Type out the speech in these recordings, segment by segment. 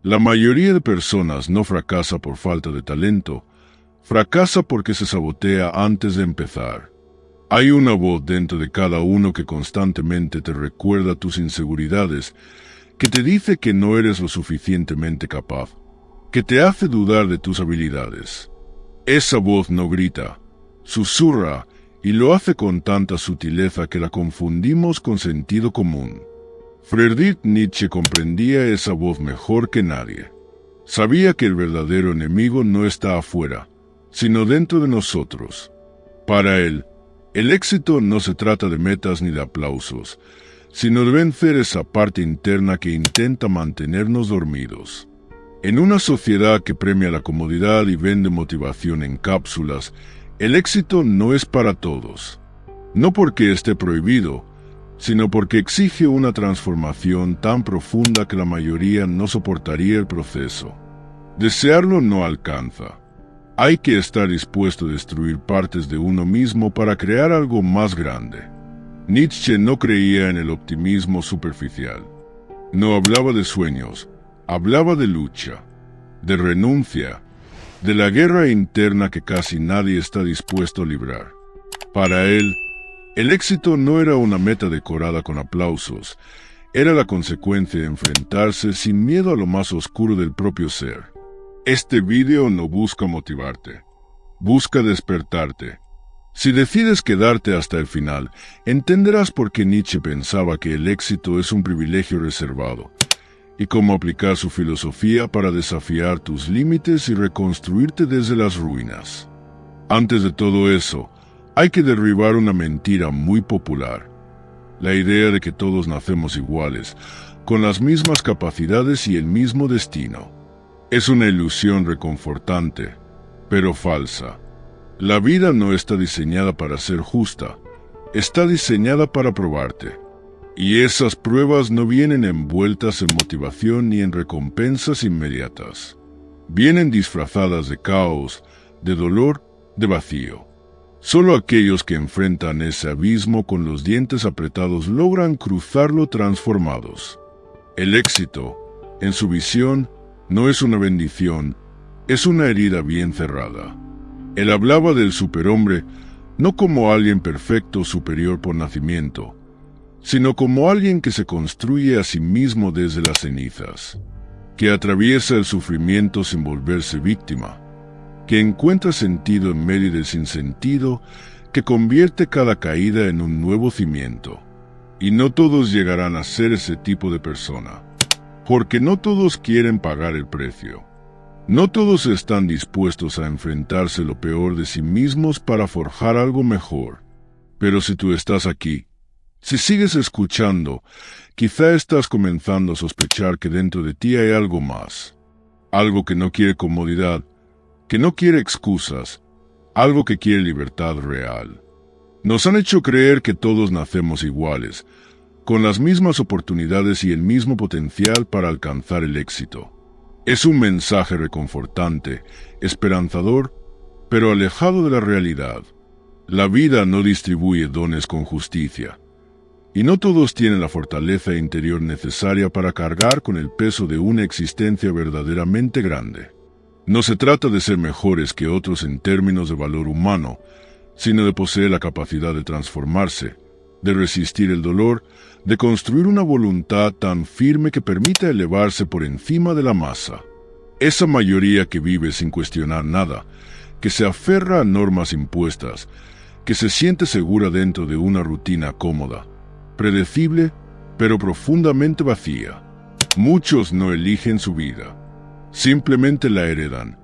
La mayoría de personas no fracasa por falta de talento, fracasa porque se sabotea antes de empezar. Hay una voz dentro de cada uno que constantemente te recuerda tus inseguridades, que te dice que no eres lo suficientemente capaz, que te hace dudar de tus habilidades. Esa voz no grita, susurra y lo hace con tanta sutileza que la confundimos con sentido común. Friedrich Nietzsche comprendía esa voz mejor que nadie. Sabía que el verdadero enemigo no está afuera, sino dentro de nosotros. Para él, el éxito no se trata de metas ni de aplausos, sino de vencer esa parte interna que intenta mantenernos dormidos. En una sociedad que premia la comodidad y vende motivación en cápsulas, el éxito no es para todos. No porque esté prohibido, sino porque exige una transformación tan profunda que la mayoría no soportaría el proceso. Desearlo no alcanza. Hay que estar dispuesto a destruir partes de uno mismo para crear algo más grande. Nietzsche no creía en el optimismo superficial. No hablaba de sueños, hablaba de lucha, de renuncia, de la guerra interna que casi nadie está dispuesto a librar. Para él, el éxito no era una meta decorada con aplausos, era la consecuencia de enfrentarse sin miedo a lo más oscuro del propio ser. Este vídeo no busca motivarte, busca despertarte. Si decides quedarte hasta el final, entenderás por qué Nietzsche pensaba que el éxito es un privilegio reservado, y cómo aplicar su filosofía para desafiar tus límites y reconstruirte desde las ruinas. Antes de todo eso, hay que derribar una mentira muy popular, la idea de que todos nacemos iguales, con las mismas capacidades y el mismo destino. Es una ilusión reconfortante, pero falsa. La vida no está diseñada para ser justa, está diseñada para probarte. Y esas pruebas no vienen envueltas en motivación ni en recompensas inmediatas. Vienen disfrazadas de caos, de dolor, de vacío. Solo aquellos que enfrentan ese abismo con los dientes apretados logran cruzarlo transformados. El éxito, en su visión, no es una bendición, es una herida bien cerrada. Él hablaba del superhombre no como alguien perfecto o superior por nacimiento, sino como alguien que se construye a sí mismo desde las cenizas, que atraviesa el sufrimiento sin volverse víctima, que encuentra sentido en medio del sinsentido, que convierte cada caída en un nuevo cimiento. Y no todos llegarán a ser ese tipo de persona, porque no todos quieren pagar el precio. No todos están dispuestos a enfrentarse lo peor de sí mismos para forjar algo mejor. Pero si tú estás aquí, si sigues escuchando, quizá estás comenzando a sospechar que dentro de ti hay algo más. Algo que no quiere comodidad, que no quiere excusas, algo que quiere libertad real. Nos han hecho creer que todos nacemos iguales, con las mismas oportunidades y el mismo potencial para alcanzar el éxito. Es un mensaje reconfortante, esperanzador, pero alejado de la realidad. La vida no distribuye dones con justicia, y no todos tienen la fortaleza interior necesaria para cargar con el peso de una existencia verdaderamente grande. No se trata de ser mejores que otros en términos de valor humano, sino de poseer la capacidad de transformarse, de resistir el dolor, de construir una voluntad tan firme que permita elevarse por encima de la masa. Esa mayoría que vive sin cuestionar nada, que se aferra a normas impuestas, que se siente segura dentro de una rutina cómoda, predecible, pero profundamente vacía. Muchos no eligen su vida. Simplemente la heredan.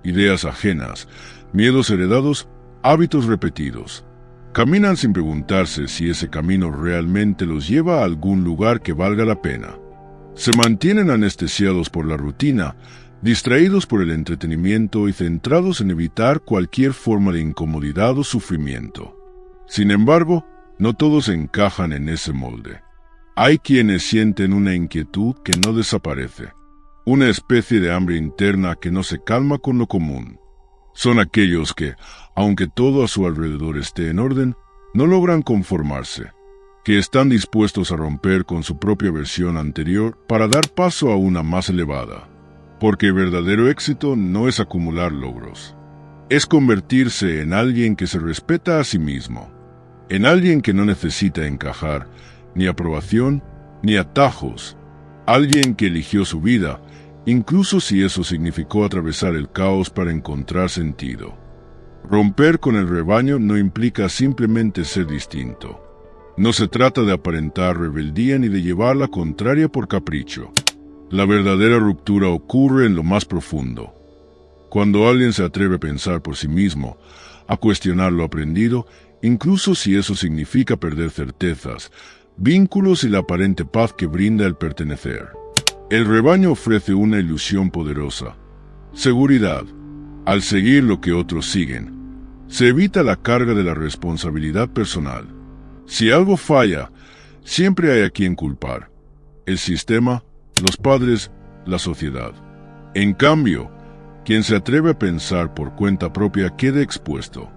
Ideas ajenas, miedos heredados, hábitos repetidos. Caminan sin preguntarse si ese camino realmente los lleva a algún lugar que valga la pena. Se mantienen anestesiados por la rutina, distraídos por el entretenimiento y centrados en evitar cualquier forma de incomodidad o sufrimiento. Sin embargo, no todos encajan en ese molde. Hay quienes sienten una inquietud que no desaparece, una especie de hambre interna que no se calma con lo común. Son aquellos que, aunque todo a su alrededor esté en orden, no logran conformarse, que están dispuestos a romper con su propia versión anterior para dar paso a una más elevada. Porque el verdadero éxito no es acumular logros. Es convertirse en alguien que se respeta a sí mismo, en alguien que no necesita encajar, ni aprobación, ni atajos, alguien que eligió su vida, incluso si eso significó atravesar el caos para encontrar sentido. Romper con el rebaño no implica simplemente ser distinto. No se trata de aparentar rebeldía ni de llevar la contraria por capricho. La verdadera ruptura ocurre en lo más profundo. Cuando alguien se atreve a pensar por sí mismo, a cuestionar lo aprendido, incluso si eso significa perder certezas, vínculos y la aparente paz que brinda el pertenecer. El rebaño ofrece una ilusión poderosa. Seguridad. Al seguir lo que otros siguen, se evita la carga de la responsabilidad personal. Si algo falla, siempre hay a quien culpar. El sistema, los padres, la sociedad. En cambio, quien se atreve a pensar por cuenta propia queda expuesto,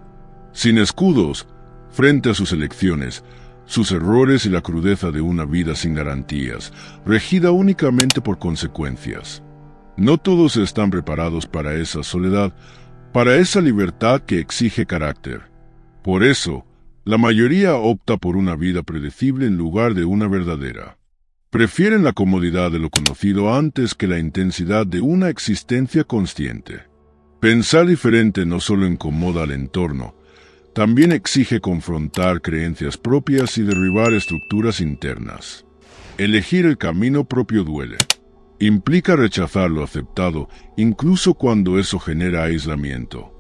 sin escudos, frente a sus elecciones, sus errores y la crudeza de una vida sin garantías, regida únicamente por consecuencias. No todos están preparados para esa soledad, para esa libertad que exige carácter. Por eso, la mayoría opta por una vida predecible en lugar de una verdadera. Prefieren la comodidad de lo conocido antes que la intensidad de una existencia consciente. Pensar diferente no solo incomoda al entorno, también exige confrontar creencias propias y derribar estructuras internas. Elegir el camino propio duele. Implica rechazar lo aceptado, incluso cuando eso genera aislamiento.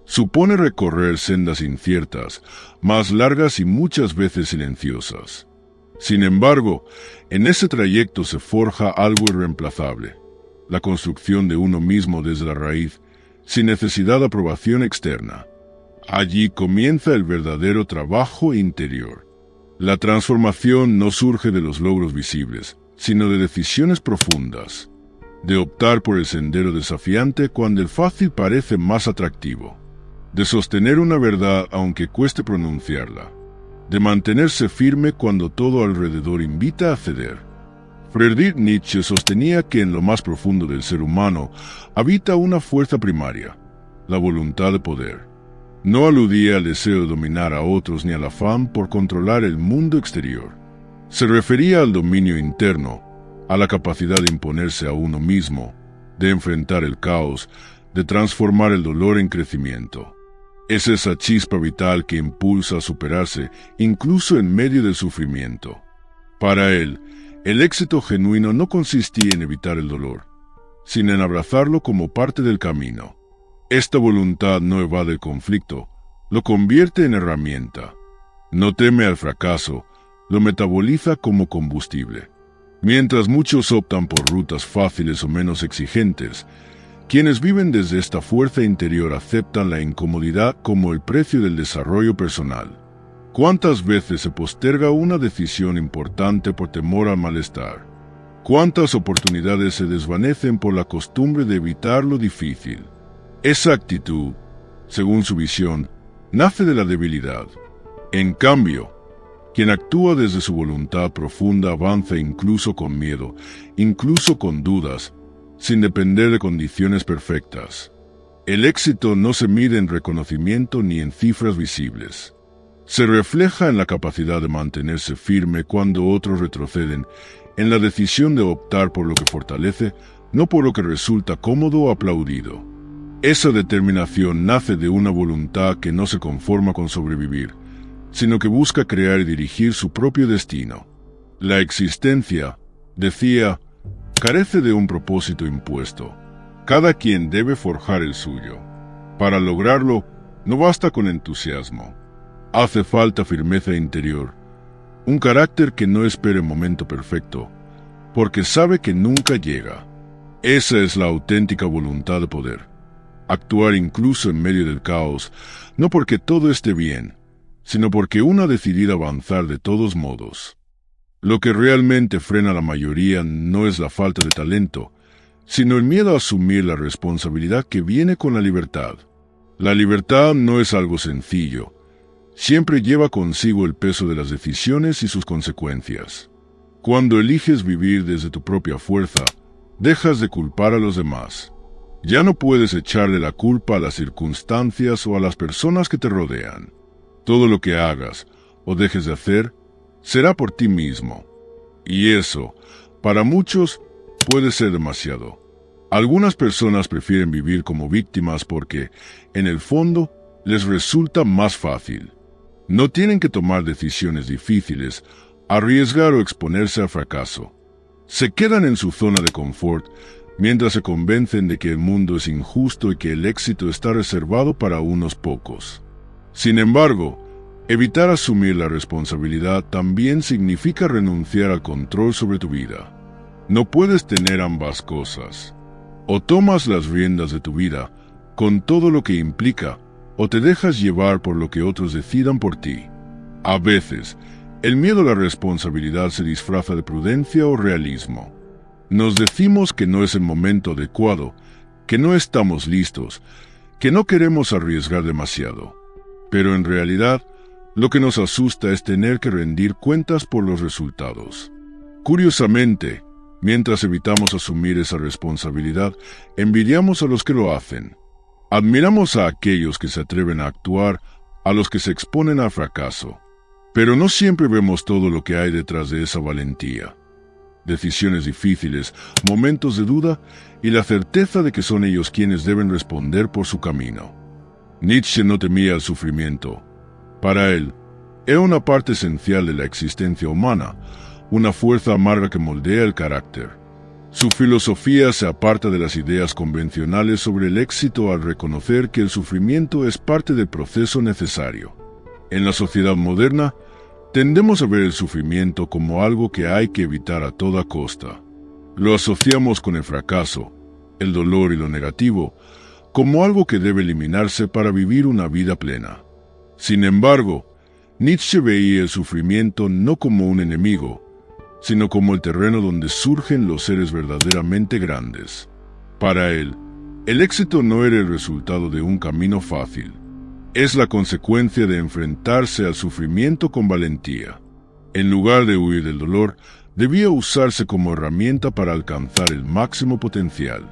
Supone recorrer sendas inciertas, más largas y muchas veces silenciosas. Sin embargo, en ese trayecto se forja algo irreemplazable, la construcción de uno mismo desde la raíz, sin necesidad de aprobación externa. Allí comienza el verdadero trabajo interior. La transformación no surge de los logros visibles, sino de decisiones profundas, de optar por el sendero desafiante cuando el fácil parece más atractivo, de sostener una verdad aunque cueste pronunciarla, de mantenerse firme cuando todo alrededor invita a ceder. Friedrich Nietzsche sostenía que en lo más profundo del ser humano habita una fuerza primaria, la voluntad de poder. No aludía al deseo de dominar a otros ni al afán por controlar el mundo exterior. Se refería al dominio interno, a la capacidad de imponerse a uno mismo, de enfrentar el caos, de transformar el dolor en crecimiento. Es esa chispa vital que impulsa a superarse, incluso en medio del sufrimiento. Para él, el éxito genuino no consistía en evitar el dolor, sino en abrazarlo como parte del camino. Esta voluntad no evade el conflicto, lo convierte en herramienta. No teme al fracaso, lo metaboliza como combustible. Mientras muchos optan por rutas fáciles o menos exigentes, quienes viven desde esta fuerza interior aceptan la incomodidad como el precio del desarrollo personal. ¿Cuántas veces se posterga una decisión importante por temor al malestar? ¿Cuántas oportunidades se desvanecen por la costumbre de evitar lo difícil? Esa actitud, según su visión, nace de la debilidad. En cambio, quien actúa desde su voluntad profunda avanza incluso con miedo, incluso con dudas, sin depender de condiciones perfectas. El éxito no se mide en reconocimiento ni en cifras visibles. Se refleja en la capacidad de mantenerse firme cuando otros retroceden, en la decisión de optar por lo que fortalece, no por lo que resulta cómodo o aplaudido. Esa determinación nace de una voluntad que no se conforma con sobrevivir, sino que busca crear y dirigir su propio destino. La existencia, decía, carece de un propósito impuesto. Cada quien debe forjar el suyo. Para lograrlo, no basta con entusiasmo. Hace falta firmeza interior, un carácter que no espere el momento perfecto, porque sabe que nunca llega. Esa es la auténtica voluntad de poder. Actuar incluso en medio del caos, no porque todo esté bien, sino porque uno ha decidido avanzar de todos modos. Lo que realmente frena a la mayoría no es la falta de talento, sino el miedo a asumir la responsabilidad que viene con la libertad. La libertad no es algo sencillo. Siempre lleva consigo el peso de las decisiones y sus consecuencias. Cuando eliges vivir desde tu propia fuerza, Dejas de culpar a los demás. Ya no puedes echarle la culpa a las circunstancias o a las personas que te rodean. Todo lo que hagas o dejes de hacer será por ti mismo. Y eso, para muchos, puede ser demasiado. Algunas personas prefieren vivir como víctimas porque, en el fondo, les resulta más fácil. No tienen que tomar decisiones difíciles, arriesgar o exponerse al fracaso. Se quedan en su zona de confort mientras se convencen de que el mundo es injusto y que el éxito está reservado para unos pocos. Sin embargo, evitar asumir la responsabilidad también significa renunciar al control sobre tu vida. No puedes tener ambas cosas. O tomas las riendas de tu vida, con todo lo que implica, o te dejas llevar por lo que otros decidan por ti. A veces, el miedo a la responsabilidad se disfraza de prudencia o realismo. Nos decimos que no es el momento adecuado, que no estamos listos, que no queremos arriesgar demasiado. Pero en realidad, lo que nos asusta es tener que rendir cuentas por los resultados. Curiosamente, mientras evitamos asumir esa responsabilidad, envidiamos a los que lo hacen. Admiramos a aquellos que se atreven a actuar, a los que se exponen al fracaso. Pero no siempre vemos todo lo que hay detrás de esa valentía. Decisiones difíciles, momentos de duda y la certeza de que son ellos quienes deben responder por su camino. Nietzsche no temía el sufrimiento. Para él, era una parte esencial de la existencia humana, una fuerza amarga que moldea el carácter. Su filosofía se aparta de las ideas convencionales sobre el éxito al reconocer que el sufrimiento es parte del proceso necesario. En la sociedad moderna, tendemos a ver el sufrimiento como algo que hay que evitar a toda costa. Lo asociamos con el fracaso, el dolor y lo negativo, como algo que debe eliminarse para vivir una vida plena. Sin embargo, Nietzsche veía el sufrimiento no como un enemigo, sino como el terreno donde surgen los seres verdaderamente grandes. Para él, el éxito no era el resultado de un camino fácil. Es la consecuencia de enfrentarse al sufrimiento con valentía. En lugar de huir del dolor, debía usarse como herramienta para alcanzar el máximo potencial.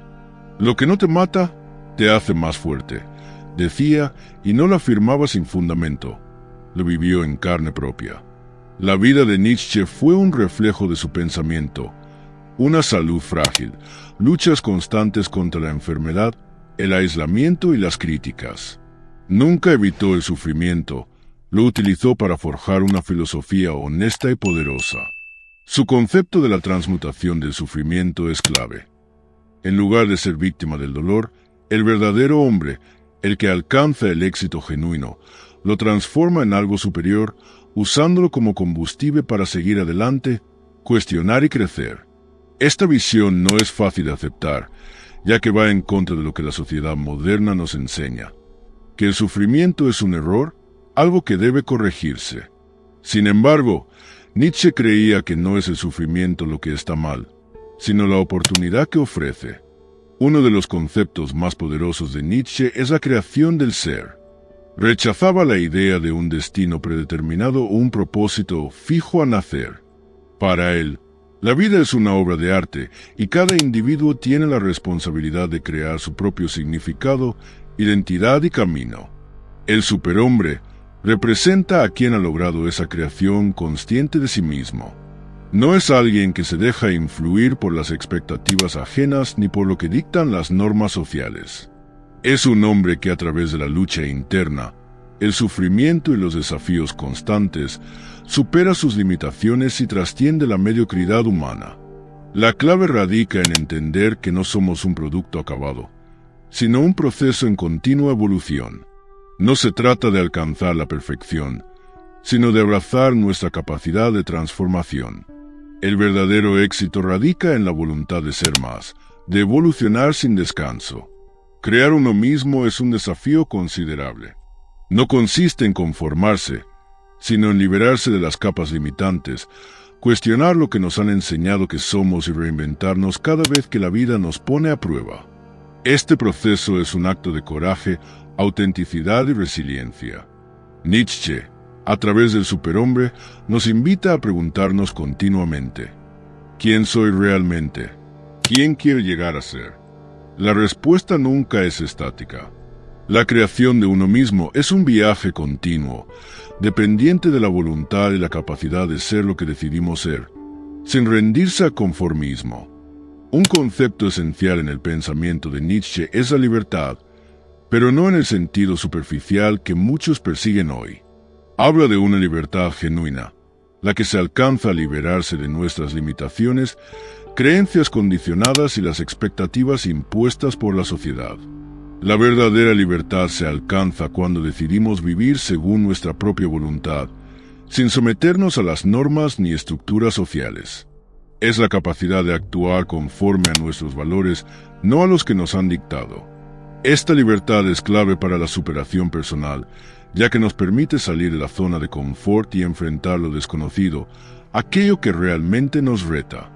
Lo que no te mata, te hace más fuerte, decía, y no lo afirmaba sin fundamento. Lo vivió en carne propia. La vida de Nietzsche fue un reflejo de su pensamiento. Una salud frágil, luchas constantes contra la enfermedad, el aislamiento y las críticas. Nunca evitó el sufrimiento, lo utilizó para forjar una filosofía honesta y poderosa. Su concepto de la transmutación del sufrimiento es clave. En lugar de ser víctima del dolor, el verdadero hombre, el que alcanza el éxito genuino, lo transforma en algo superior, usándolo como combustible para seguir adelante, cuestionar y crecer. Esta visión no es fácil de aceptar, ya que va en contra de lo que la sociedad moderna nos enseña. Que el sufrimiento es un error, algo que debe corregirse. Sin embargo, Nietzsche creía que no es el sufrimiento lo que está mal, sino la oportunidad que ofrece. Uno de los conceptos más poderosos de Nietzsche es la creación del ser. Rechazaba la idea de un destino predeterminado o un propósito fijo a nacer. Para él, la vida es una obra de arte y cada individuo tiene la responsabilidad de crear su propio significado, identidad y camino. El superhombre representa a quien ha logrado esa creación consciente de sí mismo. No es alguien que se deja influir por las expectativas ajenas ni por lo que dictan las normas sociales. Es un hombre que a través de la lucha interna, el sufrimiento y los desafíos constantes, supera sus limitaciones y trasciende la mediocridad humana. La clave radica en entender que no somos un producto acabado, sino un proceso en continua evolución. No se trata de alcanzar la perfección, sino de abrazar nuestra capacidad de transformación. El verdadero éxito radica en la voluntad de ser más, de evolucionar sin descanso. Crear uno mismo es un desafío considerable. No consiste en conformarse, sino en liberarse de las capas limitantes, cuestionar lo que nos han enseñado que somos y reinventarnos cada vez que la vida nos pone a prueba. Este proceso es un acto de coraje, autenticidad y resiliencia. Nietzsche, a través del superhombre, nos invita a preguntarnos continuamente: ¿quién soy realmente? ¿Quién quiere llegar a ser? La respuesta nunca es estática. La creación de uno mismo es un viaje continuo, dependiente de la voluntad y la capacidad de ser lo que decidimos ser, sin rendirse a conformismo. Un concepto esencial en el pensamiento de Nietzsche es la libertad, pero no en el sentido superficial que muchos persiguen hoy. Habla de una libertad genuina, la que se alcanza al liberarse de nuestras limitaciones, creencias condicionadas y las expectativas impuestas por la sociedad. La verdadera libertad se alcanza cuando decidimos vivir según nuestra propia voluntad, sin someternos a las normas ni estructuras sociales. Es la capacidad de actuar conforme a nuestros valores, no a los que nos han dictado. Esta libertad es clave para la superación personal, ya que nos permite salir de la zona de confort y enfrentar lo desconocido, aquello que realmente nos reta.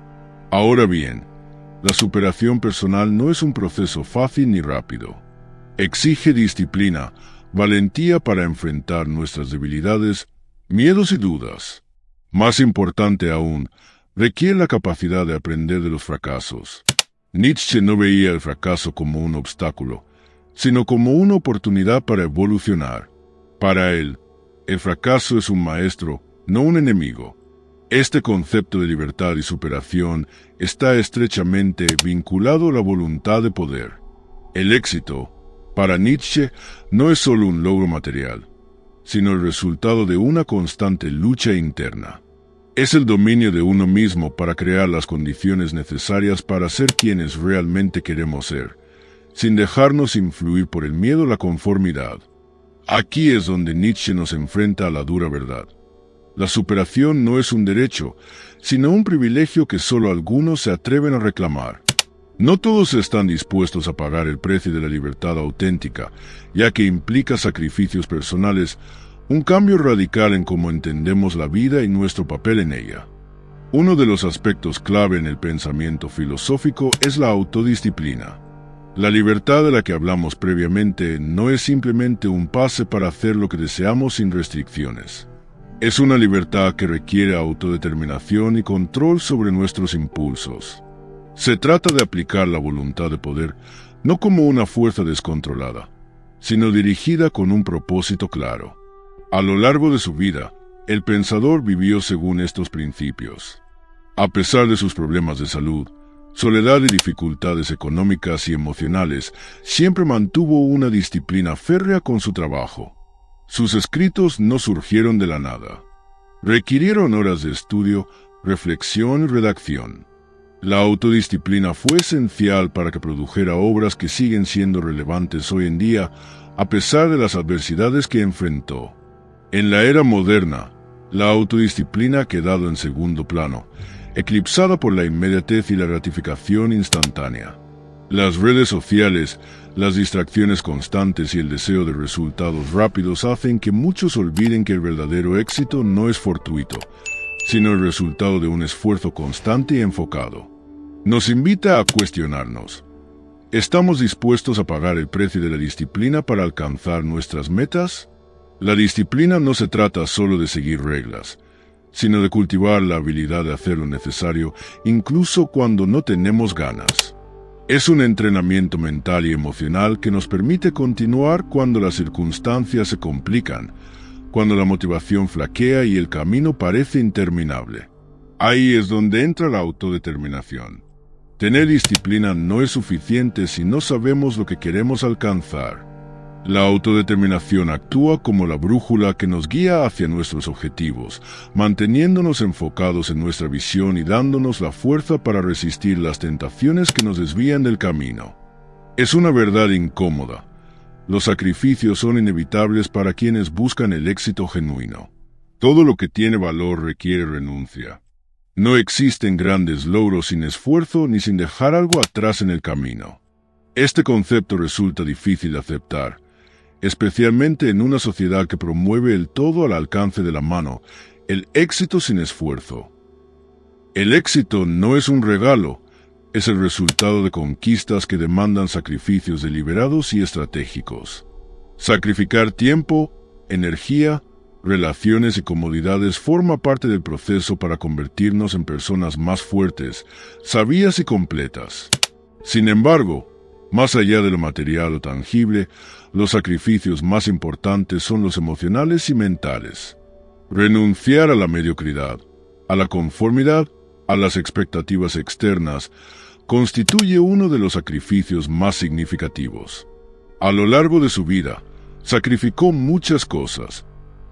Ahora bien, la superación personal no es un proceso fácil ni rápido. Exige disciplina, valentía para enfrentar nuestras debilidades, miedos y dudas. Más importante aún, requiere la capacidad de aprender de los fracasos. Nietzsche no veía el fracaso como un obstáculo, sino como una oportunidad para evolucionar. Para él, el fracaso es un maestro, no un enemigo. Este concepto de libertad y superación está estrechamente vinculado a la voluntad de poder. El éxito, para Nietzsche, no es solo un logro material, sino el resultado de una constante lucha interna. Es el dominio de uno mismo para crear las condiciones necesarias para ser quienes realmente queremos ser, sin dejarnos influir por el miedo o la conformidad. Aquí es donde Nietzsche nos enfrenta a la dura verdad. La superación no es un derecho, sino un privilegio que solo algunos se atreven a reclamar. No todos están dispuestos a pagar el precio de la libertad auténtica, ya que implica sacrificios personales, un cambio radical en cómo entendemos la vida y nuestro papel en ella. Uno de los aspectos clave en el pensamiento filosófico es la autodisciplina. La libertad de la que hablamos previamente no es simplemente un pase para hacer lo que deseamos sin restricciones. Es una libertad que requiere autodeterminación y control sobre nuestros impulsos. Se trata de aplicar la voluntad de poder no como una fuerza descontrolada, sino dirigida con un propósito claro. A lo largo de su vida, el pensador vivió según estos principios. A pesar de sus problemas de salud, soledad y dificultades económicas y emocionales, siempre mantuvo una disciplina férrea con su trabajo. Sus escritos no surgieron de la nada. Requirieron horas de estudio, reflexión y redacción. La autodisciplina fue esencial para que produjera obras que siguen siendo relevantes hoy en día, a pesar de las adversidades que enfrentó. En la era moderna, la autodisciplina ha quedado en segundo plano, eclipsada por la inmediatez y la gratificación instantánea. Las redes sociales, las distracciones constantes y el deseo de resultados rápidos hacen que muchos olviden que el verdadero éxito no es fortuito, sino el resultado de un esfuerzo constante y enfocado. Nos invita a cuestionarnos. ¿Estamos dispuestos a pagar el precio de la disciplina para alcanzar nuestras metas? La disciplina no se trata solo de seguir reglas, sino de cultivar la habilidad de hacer lo necesario incluso cuando no tenemos ganas. Es un entrenamiento mental y emocional que nos permite continuar cuando las circunstancias se complican, cuando la motivación flaquea y el camino parece interminable. Ahí es donde entra la autodeterminación. Tener disciplina no es suficiente si no sabemos lo que queremos alcanzar. La autodeterminación actúa como la brújula que nos guía hacia nuestros objetivos, manteniéndonos enfocados en nuestra visión y dándonos la fuerza para resistir las tentaciones que nos desvían del camino. Es una verdad incómoda. Los sacrificios son inevitables para quienes buscan el éxito genuino. Todo lo que tiene valor requiere renuncia. No existen grandes logros sin esfuerzo ni sin dejar algo atrás en el camino. Este concepto resulta difícil de aceptar, especialmente en una sociedad que promueve el todo al alcance de la mano, el éxito sin esfuerzo. El éxito no es un regalo, es el resultado de conquistas que demandan sacrificios deliberados y estratégicos. Sacrificar tiempo, energía, relaciones y comodidades forma parte del proceso para convertirnos en personas más fuertes, sabias y completas. Sin embargo, más allá de lo material o tangible, los sacrificios más importantes son los emocionales y mentales. Renunciar a la mediocridad, a la conformidad, a las expectativas externas, constituye uno de los sacrificios más significativos. A lo largo de su vida, sacrificó muchas cosas: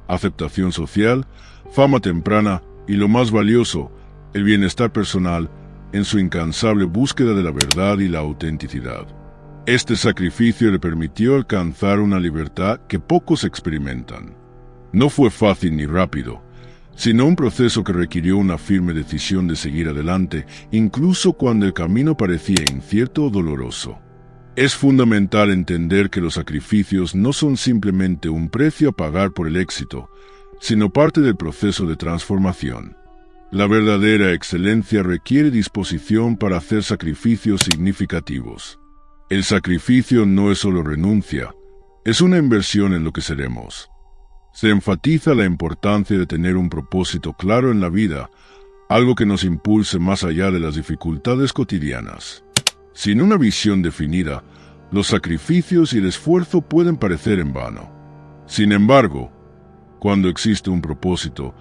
aceptación social, fama temprana y, lo más valioso, el bienestar personal, en su incansable búsqueda de la verdad y la autenticidad. Este sacrificio le permitió alcanzar una libertad que pocos experimentan. No fue fácil ni rápido, sino un proceso que requirió una firme decisión de seguir adelante, incluso cuando el camino parecía incierto o doloroso. Es fundamental entender que los sacrificios no son simplemente un precio a pagar por el éxito, sino parte del proceso de transformación. La verdadera excelencia requiere disposición para hacer sacrificios significativos. El sacrificio no es solo renuncia, es una inversión en lo que seremos. Se enfatiza la importancia de tener un propósito claro en la vida, algo que nos impulse más allá de las dificultades cotidianas. Sin una visión definida, los sacrificios y el esfuerzo pueden parecer en vano. Sin embargo, cuando existe un propósito,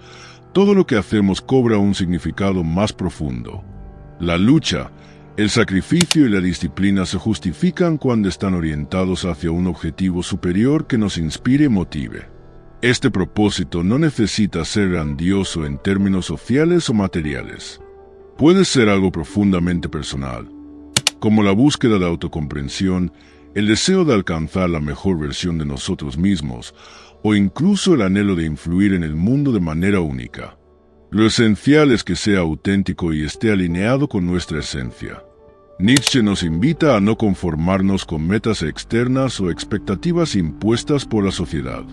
todo lo que hacemos cobra un significado más profundo. La lucha, el sacrificio y la disciplina se justifican cuando están orientados hacia un objetivo superior que nos inspire y motive. Este propósito no necesita ser grandioso en términos sociales o materiales. Puede ser algo profundamente personal, como la búsqueda de autocomprensión, el deseo de alcanzar la mejor versión de nosotros mismos, o incluso el anhelo de influir en el mundo de manera única. Lo esencial es que sea auténtico y esté alineado con nuestra esencia. Nietzsche nos invita a no conformarnos con metas externas o expectativas impuestas por la sociedad.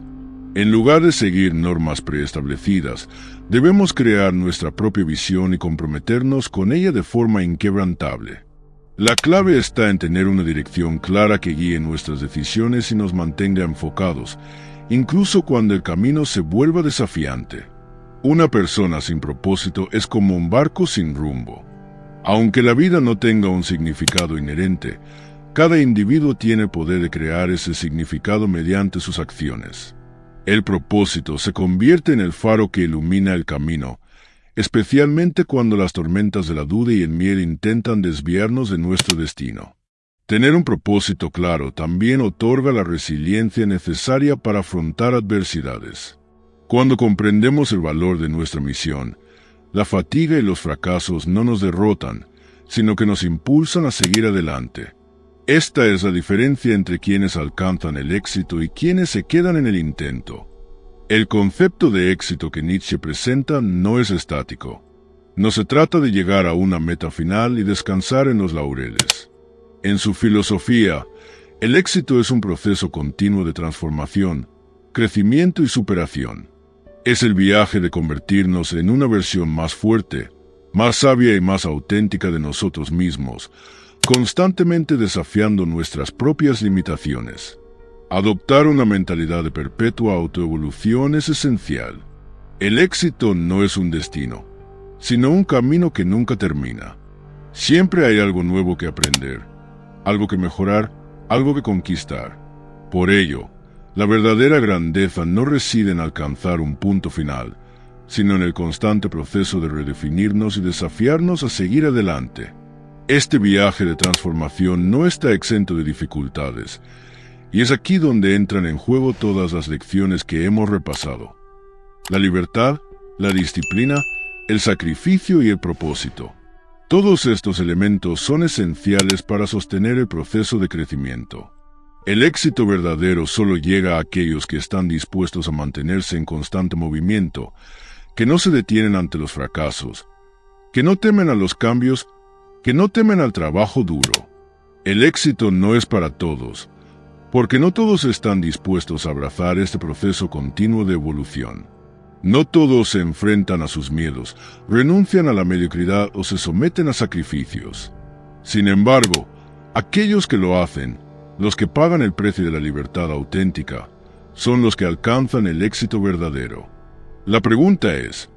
En lugar de seguir normas preestablecidas, debemos crear nuestra propia visión y comprometernos con ella de forma inquebrantable. La clave está en tener una dirección clara que guíe nuestras decisiones y nos mantenga enfocados, incluso cuando el camino se vuelva desafiante. Una persona sin propósito es como un barco sin rumbo. Aunque la vida no tenga un significado inherente, cada individuo tiene el poder de crear ese significado mediante sus acciones. El propósito se convierte en el faro que ilumina el camino, especialmente cuando las tormentas de la duda y el miedo intentan desviarnos de nuestro destino. Tener un propósito claro también otorga la resiliencia necesaria para afrontar adversidades. Cuando comprendemos el valor de nuestra misión, la fatiga y los fracasos no nos derrotan, sino que nos impulsan a seguir adelante. Esta es la diferencia entre quienes alcanzan el éxito y quienes se quedan en el intento. El concepto de éxito que Nietzsche presenta no es estático. No se trata de llegar a una meta final y descansar en los laureles. En su filosofía, el éxito es un proceso continuo de transformación, crecimiento y superación. Es el viaje de convertirnos en una versión más fuerte, más sabia y más auténtica de nosotros mismos, constantemente desafiando nuestras propias limitaciones. Adoptar una mentalidad de perpetua autoevolución es esencial. El éxito no es un destino, sino un camino que nunca termina. Siempre hay algo nuevo que aprender, algo que mejorar, algo que conquistar. Por ello, la verdadera grandeza no reside en alcanzar un punto final, sino en el constante proceso de redefinirnos y desafiarnos a seguir adelante. Este viaje de transformación no está exento de dificultades, y es aquí donde entran en juego todas las lecciones que hemos repasado. La libertad, la disciplina, el sacrificio y el propósito. Todos estos elementos son esenciales para sostener el proceso de crecimiento. El éxito verdadero solo llega a aquellos que están dispuestos a mantenerse en constante movimiento, que no se detienen ante los fracasos, que no temen a los cambios, que no temen al trabajo duro. El éxito no es para todos, porque no todos están dispuestos a abrazar este proceso continuo de evolución. No todos se enfrentan a sus miedos, renuncian a la mediocridad o se someten a sacrificios. Sin embargo, aquellos que lo hacen, los que pagan el precio de la libertad auténtica, son los que alcanzan el éxito verdadero. La pregunta es,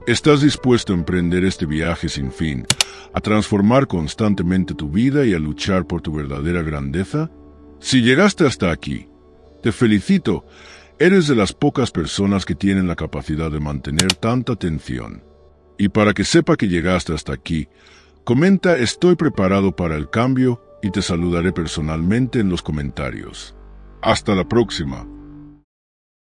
¿estás dispuesto a emprender este viaje sin fin, a transformar constantemente tu vida y a luchar por tu verdadera grandeza? Si llegaste hasta aquí, te felicito. Eres de las pocas personas que tienen la capacidad de mantener tanta atención. Y para que sepa que llegaste hasta aquí, comenta "Estoy preparado para el cambio" y te saludaré personalmente en los comentarios. Hasta la próxima.